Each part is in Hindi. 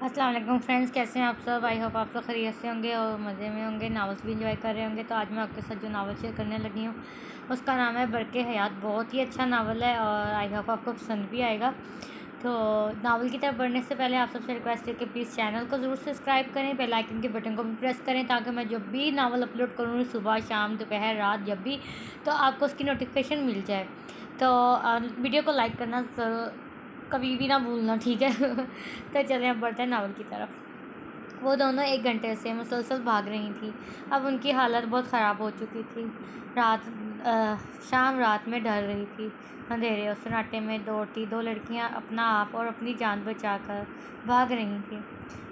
अस्सलाम वालेकुम फ्रेंड्स, कैसे हैं आप सब। आई होप आप सब खैरियत से होंगे और मज़े में होंगे, नावल्स भी इंजॉय कर रहे होंगे। तो आज मैं आपके साथ जो नावल शेयर करने लगी हूँ उसका नाम है बरके हयात। बहुत ही अच्छा नावल है और आई होप आपको पसंद भी आएगा। तो नावल की तरफ बढ़ने से पहले आप सबसे रिक्वेस्ट है कि प्लीज़ चैनल को ज़रूर सब्सक्राइब करें, बेल आइकन के बटन को भी प्रेस करें ताकि मैं जब भी नावल अपलोड करूँ, सुबह शाम दोपहर रात जब भी, तो आपको उसकी नोटिफिकेशन मिल जाए। तो वीडियो को लाइक करना कभी भी ना भूलना, ठीक है। तो चलें अब बढ़ते हैं नावल की तरफ। वो दोनों 1 घंटे से मुसलसल भाग रही थी। अब उनकी हालत बहुत ख़राब हो चुकी थी। शाम रात में ढल रही थी। अंधेरे और सन्नाटे में दौड़ती दो लड़कियां अपना आप और अपनी जान बचाकर भाग रही थीं।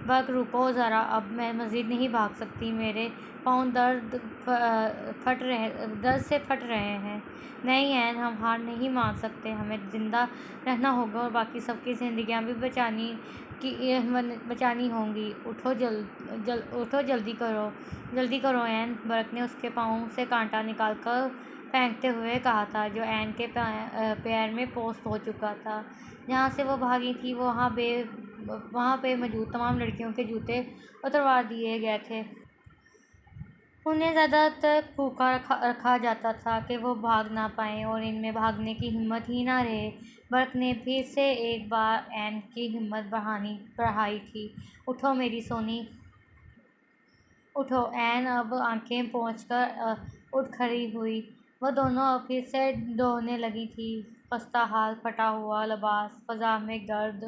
बक रुको ज़रा, अब मैं मज़ीद नहीं भाग सकती। मेरे पाँव दर्द से फट रहे हैं। नहीं ऐन, हम हार नहीं मान सकते। हमें ज़िंदा रहना होगा और बाकी सबकी ज़िंदगियां भी बचानी होंगी। उठो, जल्दी करो ऐन। बरक ने उसके पाँव से कांटा निकालकर फेंकते हुए कहा था, जो ऐन के पैर में पोस्ट हो चुका था। जहाँ से वो भागी थी वहाँ पे मौजूद तमाम लड़कियों के जूते उतरवा दिए गए थे। उन्हें ज़्यादातर भूखा रखा जाता था कि वो भाग ना पाएं और इनमें भागने की हिम्मत ही ना रहे। बर्क ने फिर से एक बार ऐन की हिम्मत बढ़ाई थी। उठो मेरी सोनी, उठो। ऐन अब आंखें पोंछकर उठ खड़ी हुई। वह दोनों अब फिर से दौड़ने लगी थी। खस्ता हाल, फटा हुआ लिबास, फ़ज़ा में गर्द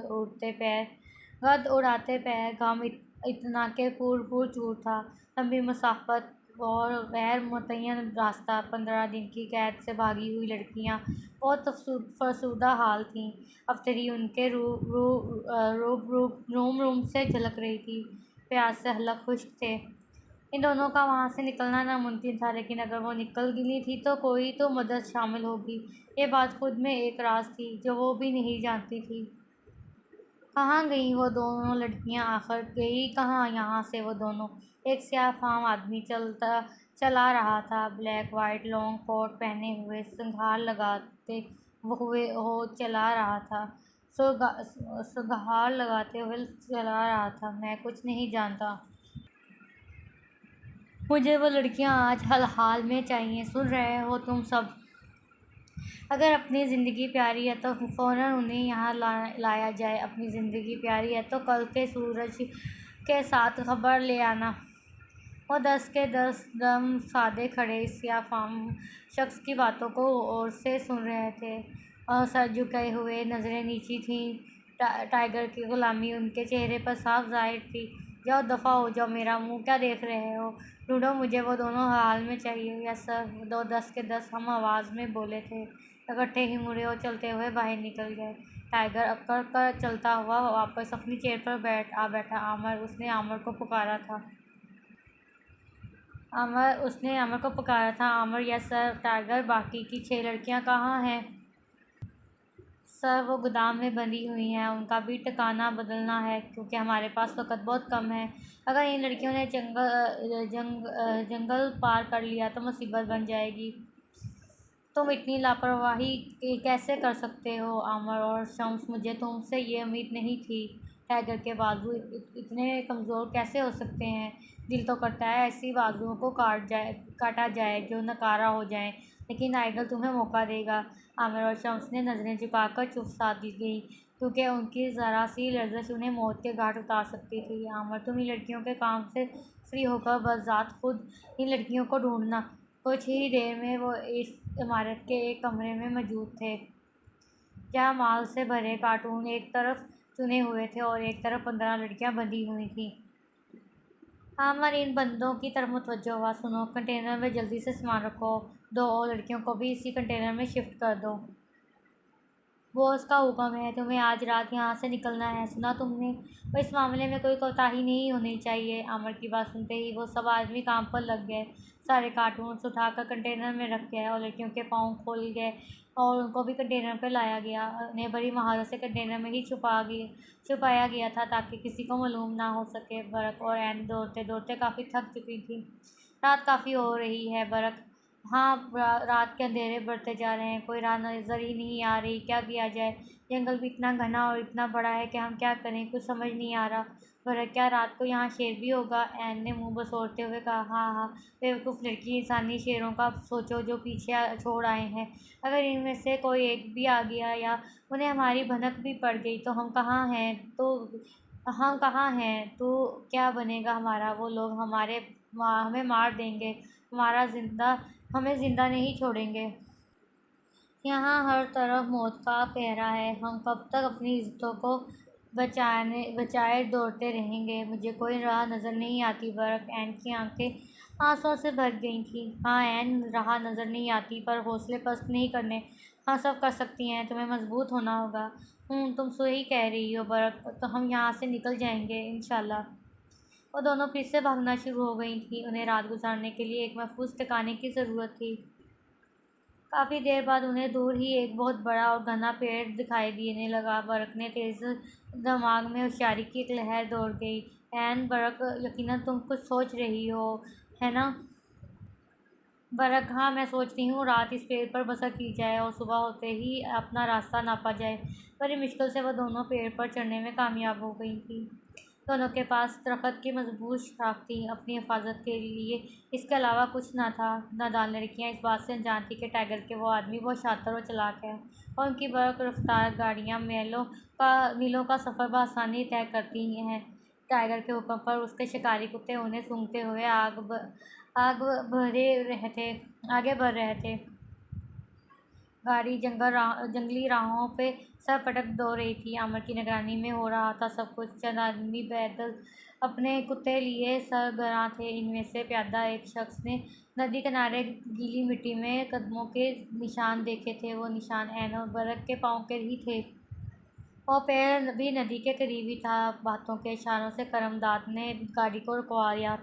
उड़ाते पैर, घाम इतना के फूल चूर था। लंबी मुसाफत और गैर मुतय्यन रास्ता, 15 दिन की कैद से भागी हुई लड़कियां बहुत फरसुदा हाल थीं। अफ्तरी उनके रूम से झलक रही थी। प्यास से हलक खुश्क थे। इन दोनों का वहाँ से निकलना नामुमकिन था, लेकिन अगर वो निकल गिली थी तो कोई तो मदद शामिल होगी। ये बात खुद में एक राज थी जो वो भी नहीं जानती थी। कहाँ गईं वो दोनों लड़कियां, आखिर गई कहाँ यहाँ से वो दोनों। एक स्याह फाम आदमी चला रहा था, ब्लैक वाइट लॉन्ग कोट पहने हुए, संघार लगाते हुए वो चला रहा था। संघार लगाते हुए चला रहा था। मैं कुछ नहीं जानता। मुझे वो लड़कियां आज हाल में चाहिए। सुन रहे हो तुम सब? अगर अपनी ज़िंदगी प्यारी है तो फ़ौरन उन्हें यहाँ लाया जाए। अपनी ज़िंदगी प्यारी है तो कल के सूरज के साथ खबर ले आना। वो 10 के 10 दम साधे खड़े इस सियाफाम शख्स की बातों को गौर से सुन रहे थे और सर झुकाए हुए, नज़रें नीची थीं। टाइगर की गुलामी उनके चेहरे पर साफ जाहिर थी। जाओ, दफ़ा हो जाओ, मेरा मुंह क्या देख रहे हो? ढूंढो, मुझे वो दोनों हाल में चाहिए। यस सर, दो 10 के 10 हम आवाज़ में बोले थे। इकट्ठे ही मुड़े और चलते हुए बाहर निकल गए। टाइगर अकड़ कर चलता हुआ वापस अपनी चेयर पर बैठा। उसने आमर को पुकारा था। आमर, यस सर। टाइगर, बाकी की 6 लड़कियां कहाँ हैं? सर, वो गोदाम में बंधी हुई हैं। उनका भी ठिकाना बदलना है क्योंकि हमारे पास वक्त बहुत कम है। अगर इन लड़कियों ने जंगल पार कर लिया तो मुसीबत बन जाएगी। तुम इतनी लापरवाही कैसे कर सकते हो आमर और शम्स? मुझे तुमसे ये उम्मीद नहीं थी। टाइगर के बाजू इतने कमज़ोर कैसे हो सकते हैं? दिल तो करता है ऐसी बाजुओं को काटा जाए जो नकारा हो जाए, लेकिन टाइगर तुम्हें मौका देगा। आमिर और शम्स ने नज़रें झुकाकर चुप साध गई क्योंकि उनकी ज़रा सी लर्ज़श उन्हें मौत के घाट उतार सकती थी। आमिर, तुम इन लड़कियों के काम से फ्री होकर बस ज़ात खुद इन लड़कियों को ढूंढना। कुछ ही देर में वो इस इमारत के एक कमरे में मौजूद थे जहाँ माल से भरे कार्टून एक तरफ चुने हुए थे और एक तरफ 15 लड़कियां बंधी हुई थीं। आमिर, इन बंदों की तरफ मुतवज्जो हुआ। सुनो, कंटेनर में जल्दी से सामान रखो। 2 और लड़कियों को भी इसी कंटेनर में शिफ्ट कर दो। बॉस का हुक्म है, तुम्हें आज रात यहाँ से निकलना है, सुना तुमने? पर इस मामले में कोई कोताही नहीं होनी चाहिए। आमिर की बात सुनते ही वो सब आदमी काम पर लग गए। सारे कार्टून्स उठाकर कंटेनर में रख गए और लड़कियों के पाँव खोल गए और उनको भी कंटेनर पर लाया गया। उन्हें बड़ी महारत से कंटेनर में ही छुपाया गया था ताकि किसी को मालूम ना हो सके। बरक और ऐन दौड़ते दौड़ते काफ़ी थक चुकी थी। रात काफ़ी हो रही है। बरक हाँ, रात के अंधेरे बढ़ते जा रहे हैं, कोई राह नज़र ही नहीं आ रही, क्या किया जाए? जंगल भी इतना घना और इतना बड़ा है कि हम क्या करें, कुछ समझ नहीं आ रहा। पर क्या रात को यहाँ शेर भी होगा? ऐन ने मुँह बसोरते हुए कहा। हाँ, हाँ, बेवकूफ़ लड़की, इंसानी शेरों का सोचो जो पीछे छोड़ आए हैं। अगर इनमें से कोई एक भी आ गया या उन्हें हमारी भनक भी पड़ गई तो हम कहाँ हैं? तो क्या बनेगा हमारा? वो लोग हमें मार देंगे, हमें ज़िंदा नहीं छोड़ेंगे। यहाँ हर तरफ मौत का पहरा है। हम कब तक अपनी इज़्ज़तों को बचाए दौड़ते रहेंगे? मुझे कोई राह नज़र नहीं आती। बर्क ऐन की आँखें आँसुओं से भर गई थीं। हाँ ऐन, राह नज़र नहीं आती, पर हौसले पस्त नहीं करने। हाँ, सब कर सकती हैं, तुम्हें मज़बूत होना होगा। तुम सही कह रही हो बर्क, तो हम यहाँ से निकल जाएंगे इंशाल्लाह। वो दोनों फिर से भागना शुरू हो गई थीं। उन्हें रात गुज़ारने के लिए एक महफूज़ ठिकाने की ज़रूरत थी। काफ़ी देर बाद उन्हें दूर ही एक बहुत बड़ा और घना पेड़ दिखाई देने लगा। बरक ने तेज़ दिमाग में होशियारी की एक लहर दौड़ गई। एन बरक, यकीनन तुम कुछ सोच रही हो, है ना? बरक, हाँ, मैं सोचती हूँ रात इस पेड़ पर बसर की जाए और सुबह होते ही अपना रास्ता नापा जाए। बड़ी मुश्किल से वह दोनों पेड़ पर चढ़ने में कामयाब हो गई थी। दोनों के पास दरख्त की मजबूत शाख थी अपनी हिफाजत के लिए, इसके अलावा कुछ न था। नादान लड़कियां इस बात से अनजान थी कि टाइगर के वो आदमी बहुत शातिर और चालाक है और उनकी बर्क रफ्तार गाड़ियां मीलों का सफ़र बआसानी तय करती हैं। टाइगर के हुक्म पर उसके शिकारी कुत्ते उन्हें सूंघते हुए आग आगे बढ़ रहे थे। गाड़ी जंगली राहों पे सरपटक दौड़ रही थी। अमर की निगरानी में हो रहा था सब कुछ। चंद आदमी पैदल अपने कुत्ते लिए सरगर्म थे। इनमें से प्यादा एक शख्स ने नदी किनारे गीली मिट्टी में कदमों के निशान देखे थे। वो निशान ऐन और बरक के पाँव के ही थे और पेड़ भी नदी के करीब ही था। बातों के इशारों से करमदाद ने गाड़ी को रुकवाया।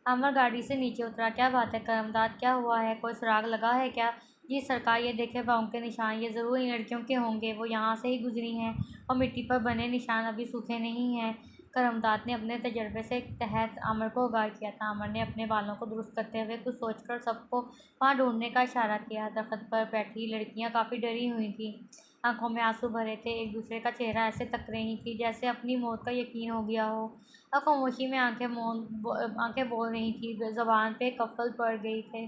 अमर गाड़ी से नीचे उतरा। क्या बात है करमदाद, क्या हुआ है? कोई सुराग लगा है क्या? जी सरकार, ये देखे पाँव के निशान, ये ज़रूर इन लड़कियों के होंगे। वो यहाँ से ही गुजरी हैं और मिट्टी पर बने निशान अभी सूखे नहीं हैं। करमदाद ने अपने तजर्बे से तहत अमर को आगाह किया था। अमर ने अपने बालों को दुरुस्त करते हुए कुछ सोचकर सबको वहाँ ढूंढने का इशारा किया। दरख्त पर बैठी लड़कियाँ काफ़ी डरी हुई थीं, आंखों में आंसू भरे थे। एक दूसरे का चेहरा ऐसे तक रही थी जैसे अपनी मौत का यकीन हो गया हो। अब खामोशी में आंखें बोल रही थी, ज़बान पे कफल पड़ गई थे।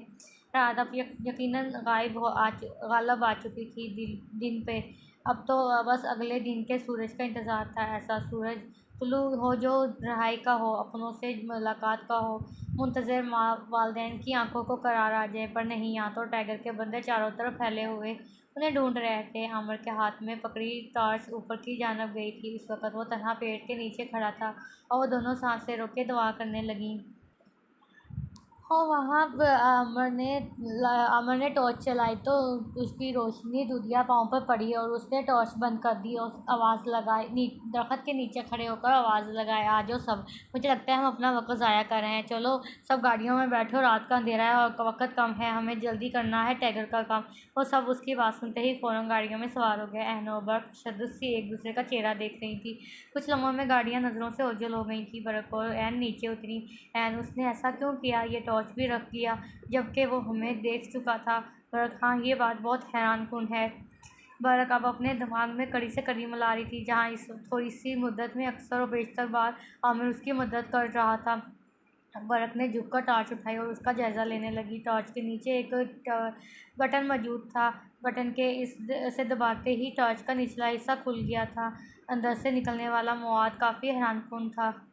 रात अब यकीनन गालब आ चुकी थी दिन पे। अब तो बस अगले दिन के सूरज का इंतज़ार था। ऐसा सूरज तुलू हो जो रिहाई का हो, अपनों से मुलाकात का हो। मुंतज़िर वालदैन की आंखों को करार आ जाए, पर नहीं, यहाँ तो टाइगर के बंदे चारों तरफ फैले हुए उन्हें ढूंढ रहे थे। आमिर के हाथ में पकड़ी टॉर्च ऊपर की जानब गई थी। इस वक्त वो तन्हा पेड़ के नीचे खड़ा था और वो दोनों सांसें रोके दुआ करने लगीं। और वहाँ अमर ने टॉर्च चलाई तो उसकी रोशनी दूधिया पाँव पर पड़ी और उसने टॉर्च बंद कर दी और आवाज़ लगाई, दरख्त के नीचे खड़े होकर आवाज़ लगाए, आ जाओ सब, मुझे लगता है हम अपना वक्त ज़ाया कर रहे हैं। चलो सब गाड़ियों में बैठो, रात का अंधेरा है और वक्त कम है, हमें जल्दी करना है टाइगर का काम। वो सब उसकी बात सुनते ही फ़ौरन गाड़ियों में सवार हो गए। एन और बर्क तशद्दुद से एक दूसरे का चेहरा देख रही थी। कुछ लम्हों में गाड़ियाँ नज़रों से ओझल हो गई थी। बर्क और एन नीचे उतरी। एन, उसने ऐसा क्यों किया? ये टॉर्च भी रख दिया जबकि वो हमें देख चुका था। बरक, हाँ, ये बात बहुत हैरानकुन है। बरक अब अपने दिमाग में कड़ी से कड़ी मिला रही थी। जहाँ इस थोड़ी सी मुद्दत में अक्सर और बेशतर बार आमिर उसकी मदद कर रहा था। बरक ने झुककर टॉर्च उठाई और उसका जायज़ा लेने लगी। टॉर्च के नीचे एक बटन मौजूद था। बटन के से दबाते ही टॉर्च का निचला हिस्सा खुल गया था। अंदर से निकलने वाला मवाद काफ़ी हैरानकुन था।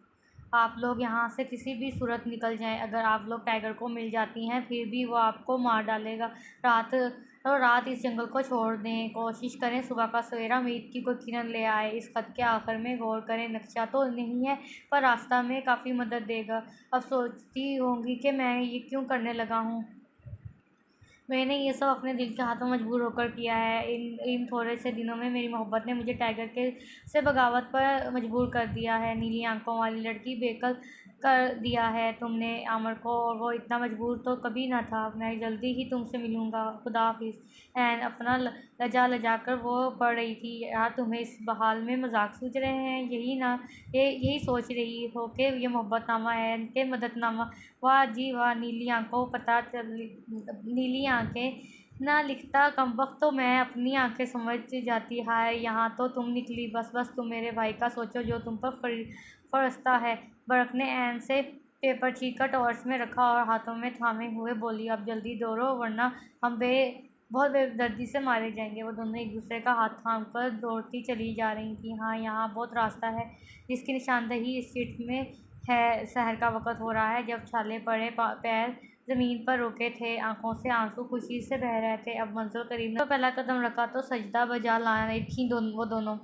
आप लोग यहाँ से किसी भी सूरत निकल जाएं, अगर आप लोग टाइगर को मिल जाती हैं फिर भी वो आपको मार डालेगा। रात इस जंगल को छोड़ दें, कोशिश करें सुबह का सवेरा उम्मीद की कोई किरण ले आए। इस खत के आखिर में गौर करें, नक्शा तो नहीं है पर रास्ता में काफ़ी मदद देगा। अब सोचती होंगी कि मैं ये क्यों करने लगा हूँ। मैंने ये सब अपने दिल के हाथों मजबूर होकर किया है। इन थोड़े से दिनों में मेरी मोहब्बत ने मुझे टाइगर के से बगावत पर मजबूर कर दिया है। नीली आंखों वाली लड़की बेकल कर दिया है तुमने आमर को, और वो इतना मजबूर तो कभी ना था। मैं जल्दी ही तुमसे मिलूँगा, खुदा हाफिज़। एन अपना लजा लजा कर वो पढ़ रही थी। यार तुम्हें इस बहाल में मजाक सूझ रहे हैं, यही सोच रही हो कि ये मोहब्बतनामा है कि मददनामा? वाह जी वाह, नीली आंखें ना लिखता कमबख्त, तो मैं अपनी आंखें समझ जाती। हाय यहाँ तो तुम निकली, बस बस तुम मेरे भाई का सोचो जो तुम पर फरिश्ता है। बरक ने एन से पेपर छीनकर टॉर्च में रखा और हाथों में थामे हुए बोली, अब जल्दी दौड़ो वरना हम बहुत बेदर्दी से मारे जाएंगे। वो दोनों एक दूसरे का हाथ थाम कर दौड़ती चली जा रही थी। हाँ, यहाँ बहुत रास्ता है जिसकी निशानदही इस चिट में है। शहर का वक़्त हो रहा है। जब छाले पड़े पैर ज़मीन पर रुके थे, आंखों से आंसू खुशी से बह रहे थे। अब मंजिल करीब, तो पहला कदम रखा तो सजदा बजा ला रही थी वो दोनों।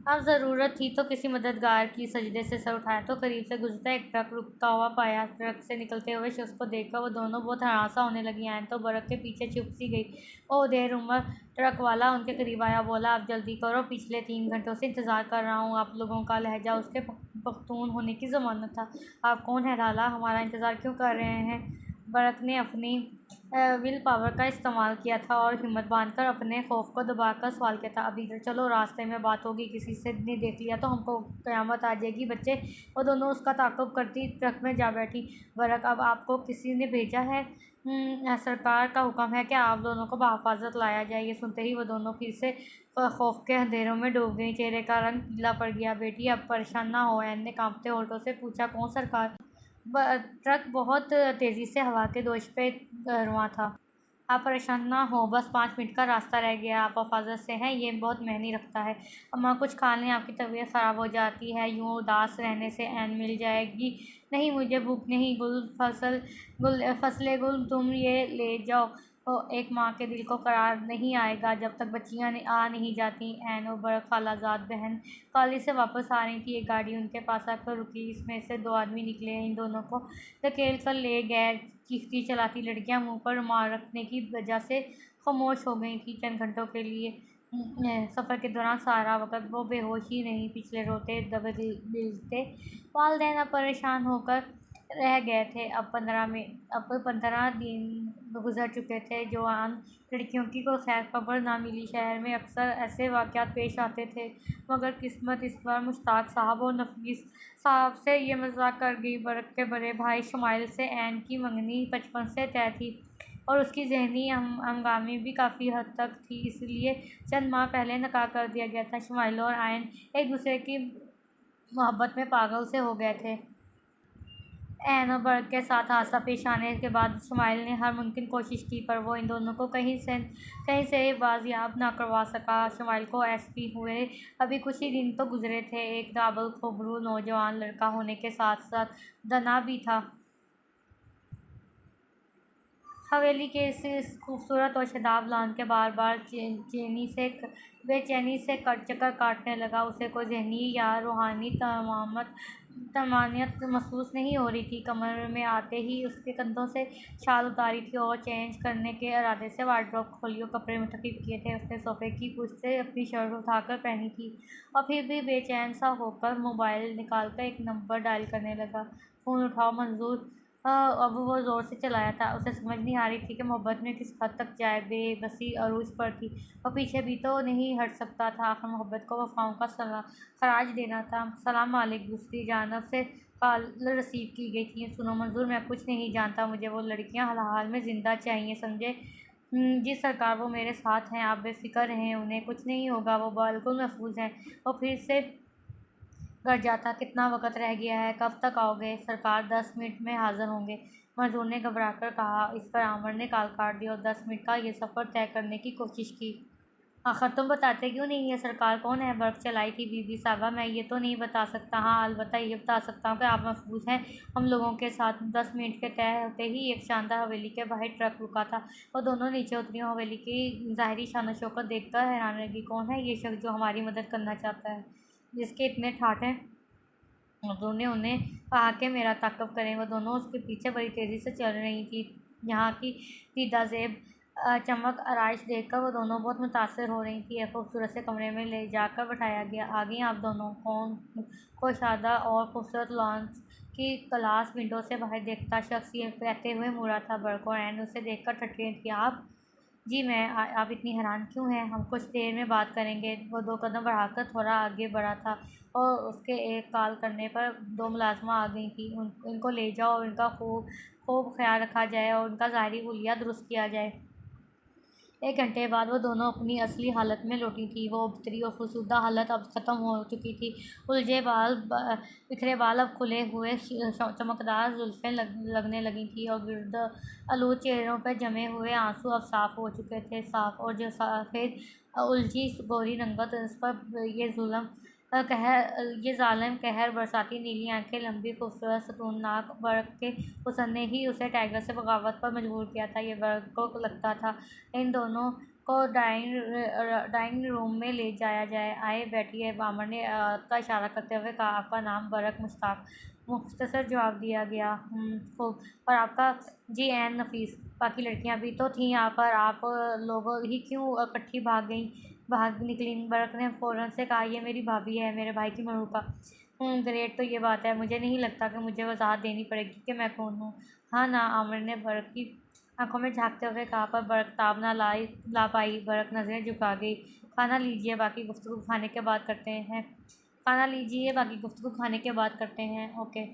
अब ज़रूरत थी तो किसी मददगार की। सजदे से सर उठाया तो करीब से गुजरता एक ट्रक रुकता हुआ पाया। ट्रक से निकलते हुए शख्स को देखकर वो दोनों बहुत हरासा होने लगी। आयन तो बर्फ के पीछे छुप सी गई। ओ देर उम्र ट्रक वाला उनके करीब आया, बोला, अब जल्दी करो, पिछले 3 घंटों से इंतज़ार कर रहा हूँ। आप लोगों का लहजा उसके पख्तून होने की ज़मानत था। आप कौन है लाला? हमारा इंतज़ार क्यों कर रहे हैं? बरक ने अपनी विल पावर का इस्तेमाल किया था और हिम्मत बांधकर अपने खौफ को दबाकर सवाल किया था, अब इधर चलो, रास्ते में बात होगी, किसी से ने देख लिया तो हमको क़यामत आ जाएगी बच्चे। वो दोनों उसका ताक़ुब करती ट्रक में जा बैठी। बरक, अब आपको किसी ने भेजा है? सरकार का हुक्म है कि आप दोनों को बहिफाजत लाया जाए। ये सुनते ही वो दोनों फिर से खौफ के अंधेरों में डूब गई। चेहरे का रंग पीला पड़ गया। बेटी, अब परेशान ना हो, एन ने कांपते होठों से पूछा, कौन सरकार? ट्रक बहुत तेज़ी से हवा के दोष पे रवां था। आप परेशान ना हो, बस 5 मिनट का रास्ता रह गया। आप हिफाजत से हैं, ये बहुत मायने रखता है। अम्मा, कुछ खा लें, आपकी तबीयत ख़राब हो जाती है। यूँ उदास रहने से एन मिल जाएगी। नहीं, मुझे भूख नहीं। फसले गुल, तुम ये ले जाओ। एक माँ के दिल को करार नहीं आएगा जब तक बच्चियाँ आ नहीं जाती। एन और बरक खालाजाद बहन कॉलेज से वापस आ रही थी। एक गाड़ी उनके पास आकर रुकी। इसमें से 2 आदमी निकले। इन दोनों को धकेल कर ले गए। चीखती चलाती लड़कियां मुंह पर रुमाल रखने की वजह से खामोश हो गई थी चंद घंटों के लिए। सफ़र के दौरान सारा वक़्त वो बेहोश ही नहीं, पिछले रोते दबते वालिदैन अब परेशान होकर रह गए थे। अब 15 दिन गुजर चुके थे। जवान लड़कियों की कोई खैर खबर ना मिली। शहर में अक्सर ऐसे वाक़यात पेश आते थे, मगर किस्मत इस बार मुश्ताक साहब और नफीस साहब से ये मजाक कर गई। बरक के बड़े भाई शुमाइल से एन की मंगनी बचपन से तय थी और उसकी ज़हनी हंगामी भी काफ़ी हद तक थी, इसलिए चंद माह पहले निकाह कर दिया गया था। शुमाइल और आयन एक दूसरे की मोहब्बत में पागल से हो गए थे। एन और बर्क के साथ हादसा पेश आने के बाद शुमाइल ने हर मुमकिन कोशिश की, पर वो इन दोनों को कहीं से बाजियाब ना करवा सका। शुमाइल को एसपी हुए अभी कुछ ही दिन तो गुजरे थे। एक काबिल खबरू नौजवान लड़का होने के साथ साथ दना भी था। हवेली के इस खूबसूरत और शदाब लॉन के बार बार बेचैनी से चक्कर काटने लगा। उसे कोई ज़हनी या रूहानी तमानियत महसूस नहीं हो रही थी। कमरे में आते ही उसके कंधों से शाल उतारी थी और चेंज करने के इरादे से वार्डरोब खोली और कपड़े मुंतखब किए थे। उसने सोफे की कुर्सी से अपनी शर्ट उठाकर पहनी थी और फिर भी बेचैन सा होकर मोबाइल निकालकर एक नंबर डायल करने लगा। फ़ोन उठाओ मंजूर। अब वो ज़ोर से चलाया था। उसे समझ नहीं आ रही थी कि मोहब्बत में किस हद तक जाए। बेबसी अरूज पर थी और पीछे भी तो नहीं हट सकता था। आखिर मोहब्बत को वफ़ाओं का खराज देना था। सलाम वालेकुम। दूसरी जानब से कॉल रिसीव की गई थी। सुनो मंजूर, मैं कुछ नहीं जानता। मुझे वो लड़कियां हाल में ज़िंदा चाहिए, समझे? जी सरकार, वो मेरे साथ हैं, आप बेफिक्र रहें, उन्हें कुछ नहीं होगा, वो बिल्कुल महफूज हैं। वो फिर से घर जाता। कितना वक़्त रह गया है? कब तक आओगे? सरकार 10 मिनट में हाज़िर होंगे, मजदूर ने घबराकर कहा। इस पर आमिर ने कॉल काट दी और 10 मिनट का ये सफ़र तय करने की कोशिश की। आखिर तुम बताते क्यों नहीं? है सरकार कौन है? बर्फ चलाई थी बीबी साहबा। मैं ये तो नहीं बता सकता। हाँ, अलबत्ता ये बता सकता हूँ कि आप महफूज हैं हम लोगों के साथ। 10 मिनट के तय होते ही एक शानदार हवेली के बाहर ट्रक रुका था। वो दोनों नीचे उतरी। हवेली की ज़ाहिरी शान शौकत देखकर हैरान रह गई। कौन है ये शख्स जो हमारी मदद करना चाहता है, जिसके इतने ठाठ हैं? मजदूर ने उन्हें कहा कि मेरा ताक़ुब करें। वो दोनों उसके पीछे बड़ी तेज़ी से चल रही थी। यहाँ की दीदा ज़ेब चमक आराइश देखकर वो दोनों बहुत मुतासिर हो रही थी। एक खूबसूरत से कमरे में ले जाकर बैठाया गया। आ गई आप दोनों। कौन? कुशादा और खूबसूरत लॉन्च की ग्लास विंडो से बाहर देखता शख्स ये कहते हुए मुड़ा था। बर्क और एन उसे देखकर ठठे थी। आप? जी मैं। आप इतनी हैरान क्यों हैं? हम कुछ देर में बात करेंगे। वो 2 कदम बढ़ाकर थोड़ा आगे बढ़ा था और उसके एक कॉल करने पर 2 मुलाज़िमा आ गई थी। इनको ले जाओ और इनका खूब खूब ख्याल रखा जाए और उनका ज़ाहिरी हुलिया दुरुस्त किया जाए। 1 घंटे बाद वो दोनों अपनी असली हालत में लौटी थीं। वो उबतरी और फुर्सुदा हालत अब ख़त्म हो चुकी थी। उलझे बाल, बिखरे बाल अब खुले हुए चमकदार जुल्फ़ें लगने लगी थीं और गिर्द आलूद चेहरों पर जमे हुए आंसू अब साफ़ हो चुके थे। साफ़ और जो सफ़ेद उलझी गोरी रंगत, इस पर ये ज़ालिम कहर, बरसाती नीली आँखें, लंबी खूबसूरत सतून नाक। बर्क के हुस्न ने ही उसे टाइगर से बगावत पर मजबूर किया था। ये बर्क को लगता था इन दोनों को डाइनिंग रूम में ले जाया जाए। आए बैठिए। आमिर ने का इशारा करते हुए कहा। आपका नाम? बर्क। मुश्ताक। मुख्तसर जवाब दिया गया। खूब। और आपका? जी एन नफीस। बाकी लड़कियां भी तो थीं यहाँ पर, आप लोग ही क्यों इकट्ठी भाग निकली? बर्क ने फ़ौरन से कहा। ये मेरी भाभी है, मेरे भाई की मरूका। ग्रेट, तो ये बात है। मुझे नहीं लगता कि मुझे वजाहत देनी पड़ेगी कि मैं कौन हूँ। हाँ ना, आमिर ने बर्क की आंखों में झांकते हुए कहा। पर बर्क ताब ना ला पाई। बर्क नज़रें झुका गई। खाना लीजिए, बाकी गुफ्तगू खाने के बाद करते हैं। खाना लीजिए, बाकी गुफ्तगू खाने के बाद करते हैं। ओके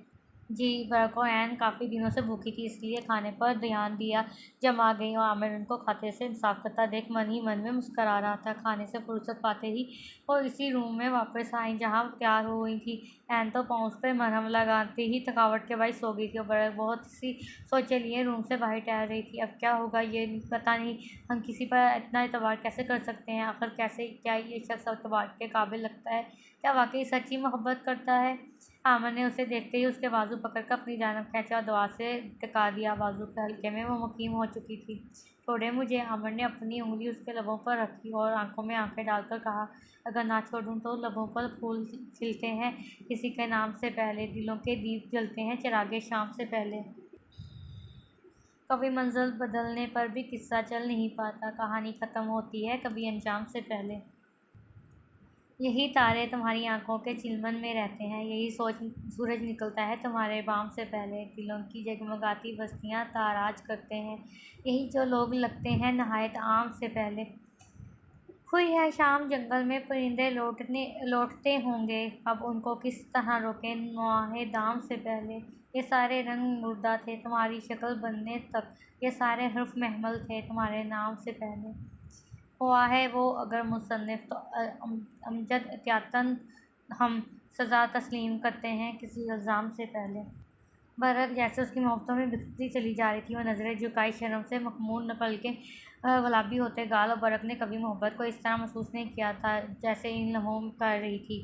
जी। बर्क और एन काफ़ी दिनों से भूखी थी, इसलिए खाने पर ध्यान दिया जब आ गई और आमिर उनको खाते से इंसाफ करता देख मन ही मन में मुस्करा रहा था। खाने से फुर्सत पाते ही वो इसी रूम में वापस आई जहाँ तैयार हो गई थी। एन तो पाँव पे मरहम लगाते ही थकावट के बाई सो गई थी और बर्क बहुत सी सोचे लिए रूम से बाहर टहल रही थी। अब क्या होगा ये पता नहीं। हम किसी पर इतना एतबार कैसे कर सकते हैं? आखिर कैसे? क्या ये शख्स एतबार के काबिल लगता है? क्या वाकई सच्ची मोहब्बत करता है? आमिर ने उसे देखते ही उसके बाजू पकड़कर अपनी जानिब खींचा और दवा से टिका दिया। बाजू के हल्के में वो मुकीम हो चुकी थी। छोड़े मुझे। आमिर ने अपनी उंगली उसके लबों पर रखी और आंखों में आंखें डालकर कहा। अगर ना छोड़ूं तो? लबों पर फूल खिलते हैं किसी के नाम से पहले, दिलों के दीप जलते हैं चिरागे शाम से पहले। कभी मंजिल बदलने पर भी किस्सा चल नहीं पाता, कहानी ख़त्म होती है कभी अंजाम से पहले। यही तारे तुम्हारी आंखों के चिलमन में रहते हैं, यही सोच सूरज निकलता है तुम्हारे बाम से पहले। दिलों की जगमगाती बस्तियां ताराज करते हैं, यही जो लोग लगते हैं नहायत आम से पहले। हुई है शाम, जंगल में परिंदे लौटते होंगे, अब उनको किस तरह रोकें नौहे दाम से पहले। ये सारे रंग मुर्दा थे तुम्हारी शक्ल बनने तक, ये सारे हर्फ महमल थे तुम्हारे नाम से पहले। हुआ है वो अगर मुसन्निफ तो अमजद एहतियातन हम सज़ा तस्लीम करते हैं किसी इल्ज़ाम से पहले। बरक जैसे उसकी मोहब्बतों में बिखरती चली जा रही थी, वह नज़रें झुकाई, शर्म से मखमूर नकल के गुलाबी होते गाल। और बरक ने कभी मोहब्बत को इस तरह महसूस नहीं किया था जैसे इन लम्हों में कर रही थी।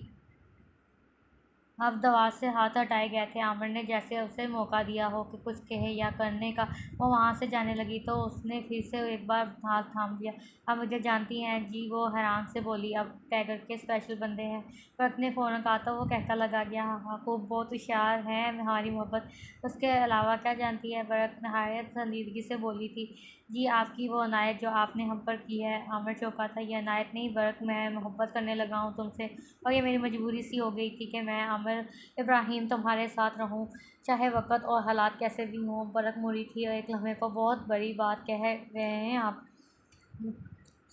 अब दवा से हाथ हटाए गए थे। आमिर ने जैसे उसे मौका दिया हो कि कुछ कहे या करने का। वो वहाँ से जाने लगी तो उसने फिर से एक बार हाथ थाम दिया। अब मुझे जानती हैं जी? वो हैरान से बोली। अब टाइगर के स्पेशल बंदे हैं? बर्क ने फ़ौरन कहा तो वो कहता लगा गया। हाँ हाँ, खूब, बहुत होशियार है हमारी मोहब्बत। उसके अलावा क्या जानती है? बर्क नहायत संजीदगी से बोली थी। जी आपकी वो अनायत जो आपने हम पर की है। आमिर चौंका था। ये अनायत नहीं बर्क, मैं मोहब्बत करने लगा हूँ तुमसे, और ये मेरी मजबूरी सी हो गई थी कि मैं आमिर इब्राहिम तुम्हारे साथ रहूं, चाहे वक़्त और हालात कैसे भी हों। बरक मुड़ी थी और एक लम्हे को बहुत बड़ी बात कह रहे हैं आप।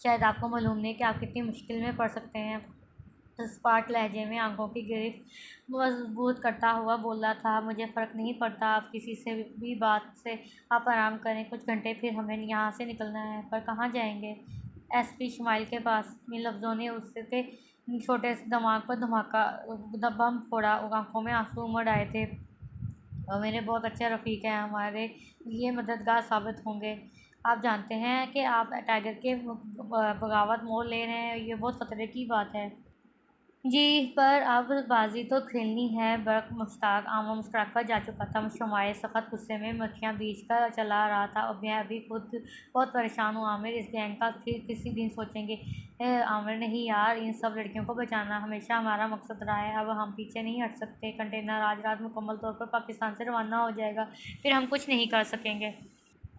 शायद आपको मालूम नहीं कि आप कितनी मुश्किल में पड़ सकते हैं। सपाट लहजे में आंखों की गिरफ्त मजबूत करता हुआ बोला था। मुझे फ़र्क नहीं पड़ता आप किसी से भी बात से। आप आराम करें कुछ घंटे, फिर हमें यहाँ से निकलना है। पर कहाँ जाएंगे? एसपी शमाइल के पास। इन लफ्ज़ों ने उसके छोटे से दिमाग पर बम फोड़ा। आंखों में आंसू उमड़ आए थे। और मेरे बहुत अच्छे रफ़ीक हैं, हमारे लिए मददगार साबित होंगे। आप जानते हैं कि आप टाइगर के बगावत मोड़ ले रहे हैं, ये बहुत ख़तरे की बात है। जी, पर अब बाजी तो खेलनी है। बर्क मुश्ताक आमा मुस्कुराकर जा चुका था। शमाइल सख्त गुस्से में मक्खियाँ भींचकर चला रहा था। और मैं अभी खुद बहुत परेशान हूँ आमिर, इस गैंग का फिर किसी दिन सोचेंगे। आमिर नहीं यार, इन सब लड़कियों को बचाना हमेशा हमारा मकसद रहा है, अब हम पीछे नहीं हट सकते। कंटेनर आज रात मुकम्मल तौर पर पाकिस्तान से रवाना हो जाएगा, फिर हम कुछ नहीं कर सकेंगे।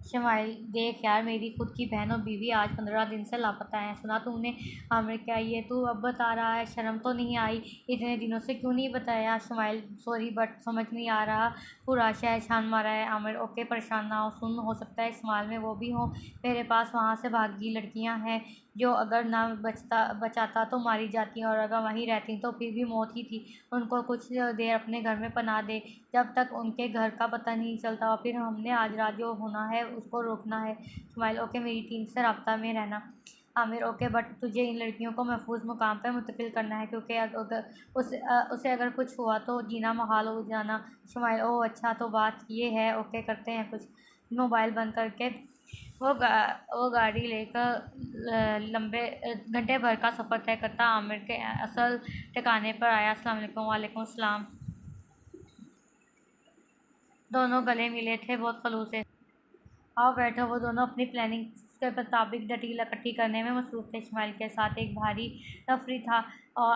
शमाइल, देख यार, मेरी खुद की बहन और बीवी आज 15 दिन से लापता है। सुना तुमने? आमिर, क्या ये तू अब बता रहा है? शर्म तो नहीं आई? इतने दिनों से क्यों नहीं बताया? शमाइल, सॉरी बट समझ नहीं आ रहा। पूरा शहर छान मारा है। आमिर, ओके परेशान ना हो। सुन, हो सकता है इस्तेमाल में वो भी हो मेरे पास। वहाँ से भागी लड़कियाँ हैं जो अगर ना बचाता तो मारी जाती, और अगर वहीं रहती तो फिर भी मौत ही थी। उनको कुछ देर अपने घर में पनाह दे जब तक उनके घर का पता नहीं चलता, और फिर हमने आज रात जो होना है उसको रोकना है। स्माइल, ओके, मेरी टीम से राब्ता में रहना। आमिर, ओके, बट तुझे इन लड़कियों को महफूज मुकाम पर मुंतकिल करना है, क्योंकि अगर उसे अगर कुछ हुआ तो जीना मुहाल हो जाना। स्माइल, ओह अच्छा, तो बात ये है। ओके, करते हैं कुछ। मोबाइल बंद करके वो गाड़ी लेकर लंबे घंटे भर का सफ़र तय करता आमिर के असल ठिकाने पर आया। अस्सलाम वालेकुम। वालेकुम सलाम। दोनों गले मिले थे बहुत खलूस से। आओ बैठो। वो दोनों अपनी प्लानिंग के मुताबिक डटील इकट्ठी करने में मसरूफ़ थे। इस्माइल के साथ एक भारी तफरी था और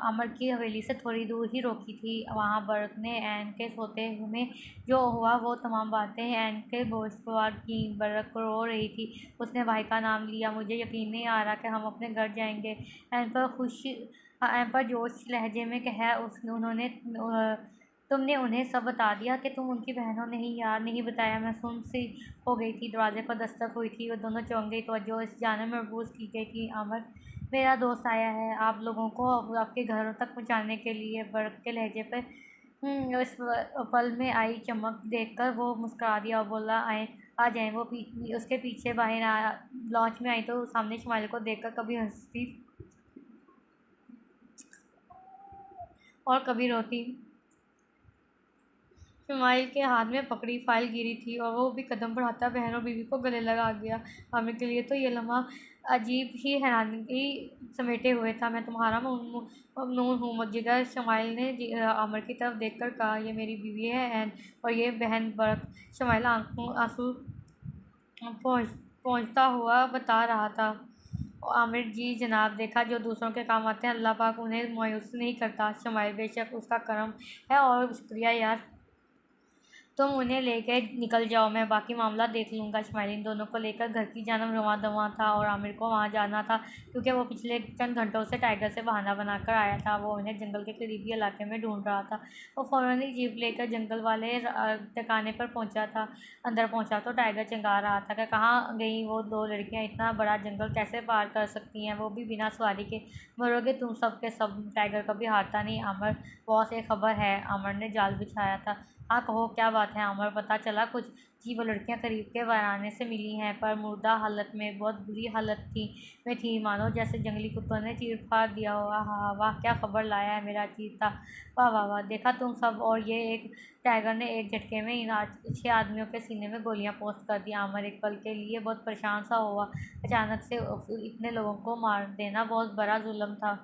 अमर की हवेली से थोड़ी दूर ही रोकी थी। वहाँ बर्क ने एन के सोते में जो हुआ वो तमाम बातें एन के गोश्तवार की। बर्क रो रही थी। उसने भाई का नाम लिया। मुझे यकीन नहीं आ रहा कि हम अपने घर जाएंगे। एन पर जोश लहजे में कहा उन्होंने तुमने उन्हें सब बता दिया कि तुम उनकी बहन हो? नहीं यार, नहीं बताया। मैं सुन सी हो गई थी। दरवाजे पर दस्तक हुई थी। वो दोनों चौंक गई। तवज्जो इस जानब मरकूज़ की गई कि अमर, मेरा दोस्त आया है आप लोगों को आपके घरों तक पहुंचाने के लिए। बर्क के लहजे पर इस पल में आई चमक देखकर वो मुस्कुरा दिया और बोला, आए आ जाएं। वो उसके पीछे बाहर लॉन्च में आई तो सामने शुमाइल को देखकर कभी हंसती और कभी रोती। शुमाइल के हाथ में पकड़ी फाइल गिरी थी और वो भी कदम बढ़ाता बहन और बीवी को गले लगा गया। आमिर के लिए तो ये लम्हा अजीब ही हैरानगी समेटे हुए था। मैं तुम्हारा ममनून हूँ जिगर। शुमाइल ने आमिर की तरफ देखकर कहा, ये मेरी बीवी है एन, और ये बहन बरक। शुमाइल आंखों आंसू पहुँचता हुआ बता रहा था, आमिर, जी जनाब, देखा, जो दूसरों के काम आते हैं अल्लाह पाक उन्हें मायूस नहीं करता। शुमाइल, बेशक उसका करम है और शुक्रिया यार। तुम उन्हें लेकर निकल जाओ, मैं बाकी मामला देख लूँगा। इस्माइल इन दोनों को लेकर घर की जानब रवां दवां था और आमिर को वहाँ जाना था क्योंकि वो पिछले चंद घंटों से टाइगर से बहाना बनाकर आया था। वो उन्हें जंगल के करीबी इलाके में ढूंढ रहा था। वो फ़ौरन ही जीप लेकर जंगल वाले ठिकाने पर पहुँचा था। अंदर पहुँचा तो टाइगर चिंगा रहा था कि कहाँ गई वो दो लड़कियाँ? इतना बड़ा जंगल कैसे पार कर सकती हैं, वो भी बिना सवारी के? मरोगे तुम सब के सब। टाइगर कभी हारता नहीं। अमर, बॉस, एक खबर है। अमर ने जाल बिछाया था। हाँ कहो, क्या बात है अमर? पता चला कुछ? जी, वो लड़कियां करीब के वीराने से मिली हैं, पर मुर्दा हालत में, बहुत बुरी हालत में थी, मानो जैसे जंगली कुत्तों ने चीर फाड़ दिया हो। हाँ, वाह, क्या खबर लाया है मेरा चीता। वाह वाह वाह, देखा तुम सब? और ये एक टाइगर ने एक झटके में इन 6 आदमियों के सीने में गोलियां पोस्ट कर दी। अमर एक पल के लिए बहुत परेशान सा हुआ। अचानक से इतने लोगों को मार देना बहुत बड़ा जुल्म था।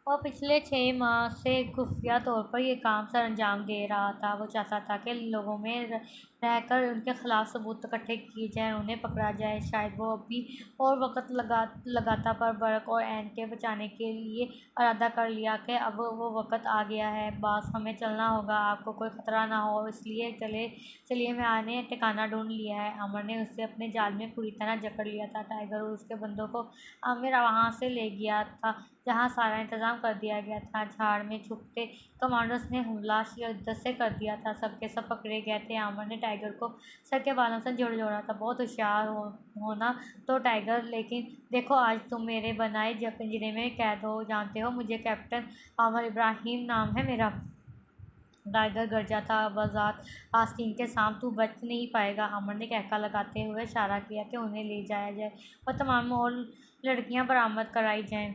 और पिछले 6 माह से खुफिया तौर पर यह काम सर अंजाम दे रहा था। वो चाहता था कि लोगों में रहकर उनके खिलाफ सबूत इकट्ठे किए जाएं, उन्हें पकड़ा जाए। शायद वो अभी और वक़्त लगाता, पर बरक और एन के बचाने के लिए इरादा कर लिया कि अब वो वक़्त आ गया है। बॉस, हमें चलना होगा, आपको कोई ख़तरा ना हो, इसलिए चलिए, मैंने ठिकाना ढूंढ लिया है। अमर ने उसे अपने जाल में पूरी तरह जकड़ लिया था। टाइगर और उसके बंदों को आमिर वहाँ से ले गया था जहाँ सारा इंतज़ाम कर दिया गया था। झाड़ में छुपते कमांडोज ने हमला शिद्दत से कर दिया था। सबके सब पकड़े गए थे। आमिर ने टाइगर को सर के बालों से जोड़ा था। बहुत होशियार होना तो टाइगर, लेकिन देखो आज तुम मेरे बनाए पिंजरे में कैद हो। जानते हो, मुझे कैप्टन आमिर इब्राहिम नाम है मेरा। टाइगर गरजा था। बज़ात आस्तीन के सांप, तू बच नहीं पाएगा। अमर ने कहका लगाते हुए इशारा किया कि उन्हें ले जाया जाए और तमाम और लड़कियां बरामद कराई जाएं।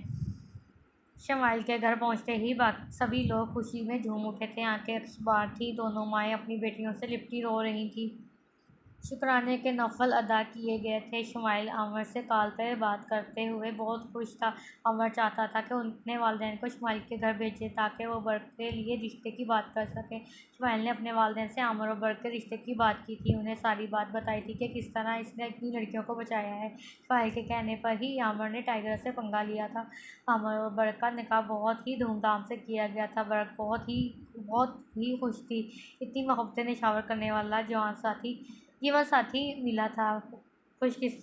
शमाइल के घर पहुंचते ही सभी लोग खुशी में झूम उठे थे। आंखें अखबार थी। दोनों माएँ अपनी बेटियों से लिपटी रो रही थीं। शुक्राने के नफ़ल अदा किए गए थे। शुमाइल अमर से कॉल पर बात करते हुए बहुत खुश था। अमर चाहता था कि अपने वालिदैन को शुमाइल के घर भेजे ताकि वो बर्क के लिए रिश्ते की बात कर सके। शुमाइल ने अपने वालिदैन से अमर और बर्क के रिश्ते की बात की थी, उन्हें सारी बात बताई थी कि किस तरह इसने इतनी लड़कियों को बचाया है। शुमाइल के कहने पर ही अमर ने टाइगर से पंगा लिया था। अमर और बर्क का निकाह बहुत ही धूमधाम से किया गया था। बर्क बहुत ही खुश थी। इतनी मोहब्बतें निछावर करने वाला जवान साथी जीवन साथी मिला था। खुशकिस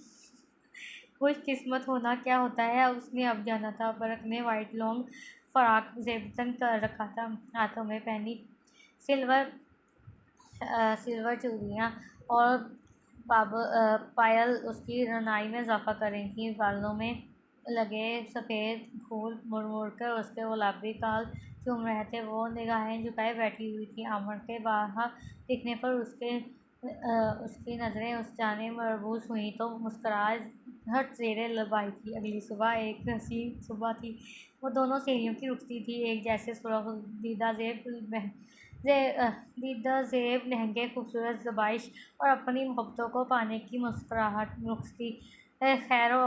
खुशकिस्मत होना क्या होता है उसने अब जाना था। बरक ने वाइट लॉन्ग फ्रॉक जेबतन कर रखा था, हाथों में पहनी सिल्वर सिल्वर चूड़ियाँ और पायल उसकी रनाई में इजाफा कर रही थी। बालों में लगे सफ़ेद फूल मुड़ मुड़ कर उसके गुलाबी गाल चूम रहे थे। वो निगाहें झुकाए बैठी हुई थी। आमर के बाहर दिखने पर उसकी नज़रें उस जाने मरबूस हुई तो मुस्कुराए हट ज़ेरे लब आई थी। अगली सुबह एक हसीन सुबह थी। वो दोनों सहेलियों की रुखती थी, एक जैसे सुरख दीदा ज़ेब लहंगे खूबसूरत ज़बाइश और अपनी मोहब्बतों को पाने की मुस्कुराहट रुखती खैर व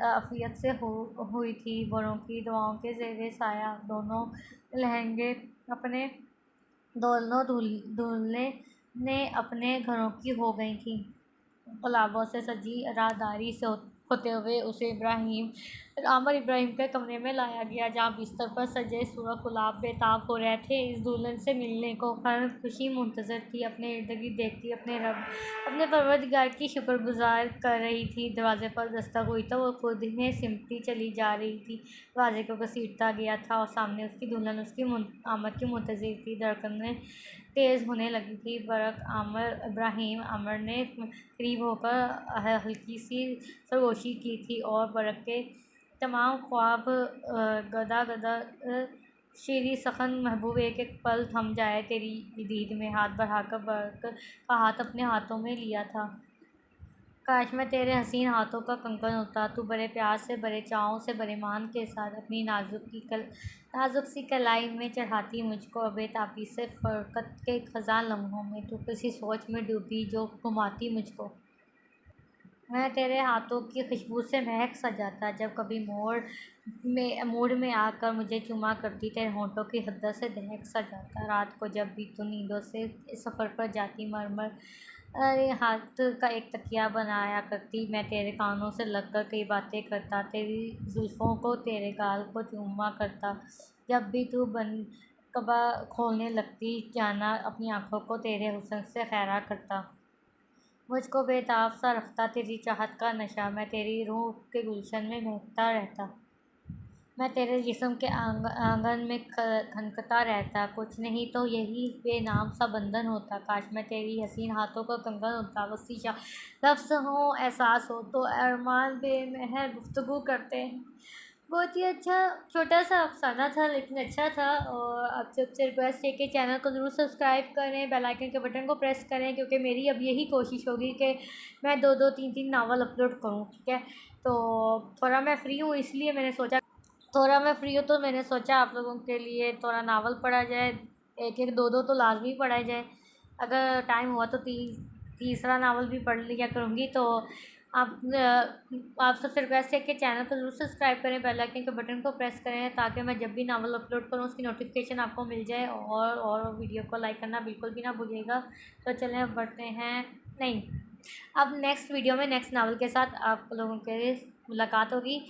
आफियत से हुई थी। बड़ों की दुआओं के ज़ेरे साया अपने दोनों दूल्हे ने अपने घरों की हो गई थी। गुलाबों से सजी राहदारी से होते हुए उसे आमर इब्राहिम के कमरे में लाया गया, जहाँ बिस्तर पर सजे सुरख गुलाब बेताब हो रहे थे। इस दुल्हन से मिलने को हर खुशी मुंतज़र थी। अपने इर्द गिर्द देखती अपने परवरदिगार की शुक्रगुजार कर रही थी। दरवाजे पर दस्तक हुई तो वो खुद में सिमटी चली जा रही थी। दरवाजे को घसीटता गया था और सामने उसकी दुल्हन उसकी आमद की मुंतज़िर थी। धड़कनें तेज़ होने लगी थी। बरक आमर ने करीब होकर हल्की सी सरगोशी की थी और बरक के तमाम ख्वाब गदा शीरी सखन महबूब एक एक पल थम जाए तेरी दीद में। हाथ बढ़ाकर बरक का हाथ अपने हाथों में लिया था। काश मैं तेरे हसीन हाथों का कंकन होता। तू बड़े प्यार से, बड़े चाँव से, बड़े मान के साथ अपनी नाजुक सी कलाई में चढ़ाती मुझको। बेताबी से फ़रक़त के ख़ज़ां लम्हों में तू किसी सोच में डूबी जो घुमाती मुझको। मैं तेरे हाथों की खुशबू से महक सा जाता जब कभी मूड में आकर मुझे चूमा करती। तेरे होंठों की हद से दहक सा जाता। रात को जब भी तू नींदों से सफ़र पर जाती, मरमर अरे हाथ का एक तकिया बनाया करती। मैं तेरे कानों से लगकर कई बातें करता, तेरी जुल्फ़ों को, तेरे गाल को चूमा करता। जब भी तू कबा खोलने लगती, जाना अपनी आँखों को तेरे हुस्न से खैरा करता। मुझको बेताब सा रखता तेरी चाहत का नशा। मैं तेरी रूह के गुलशन में महकता रहता। मैं तेरे जिस्म के आंगन में खनकता रहता। कुछ नहीं तो यही बेनाम सा बंधन होता। काश मैं तेरी हसीन हाथों का कंगन होता। वसी लफ्ज़ हो, एहसास हो तो अरमान बेमहर गुफ्तगू करते हैं। बहुत ही अच्छा छोटा सा अफ़साना था, लेकिन अच्छा था। और आप सबसे रिक्वेस्ट है कि चैनल को ज़रूर सब्सक्राइब करें, बेल आइकन के बटन को प्रेस करें, क्योंकि मेरी अब यही कोशिश होगी कि मैं 2-2 3-3 नावल अपलोड करूँ, ठीक है। तो थोड़ा मैं फ्री हूँ, इसलिए मैंने सोचा आप लोगों के लिए थोड़ा नावल पढ़ा जाए। एक एक दो दो तो लाजमी पढ़ा जाए। अगर टाइम हुआ तो तीसरा नावल भी पढ़ लिया करूँगी। तो आप सबसे रिक्वेस्ट है कि चैनल को ज़रूर सब्सक्राइब करें, बेल आइकन के बटन को प्रेस करें, ताकि मैं जब भी नावल अपलोड करूँ उसकी नोटिफिकेशन आपको मिल जाए। और वीडियो को लाइक करना बिल्कुल भी ना भूलिएगा। तो चलें अब बढ़ते हैं, नहीं, अब नेक्स्ट वीडियो में नेक्स्ट नावल के साथ आप लोगों के मुलाकात होगी।